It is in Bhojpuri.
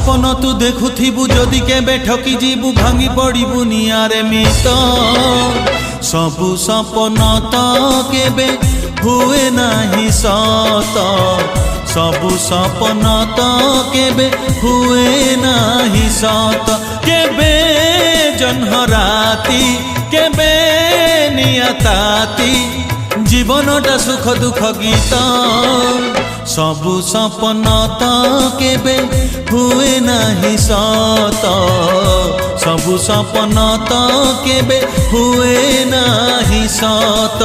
सपन तू देखुथिबु जदि केबे ठकी जीबु भांगी पड़िबु नियारे मित सबु सपन तो केबे हुए नाही सत सबु सपन तो केबे हुए नाही सत केबे जन्हराती केबे नियताती जीवनटा सुख दुख गीत सबु सपन तो केबे हुए नाही सत सबु सपन तो केबे हुए नाही सत।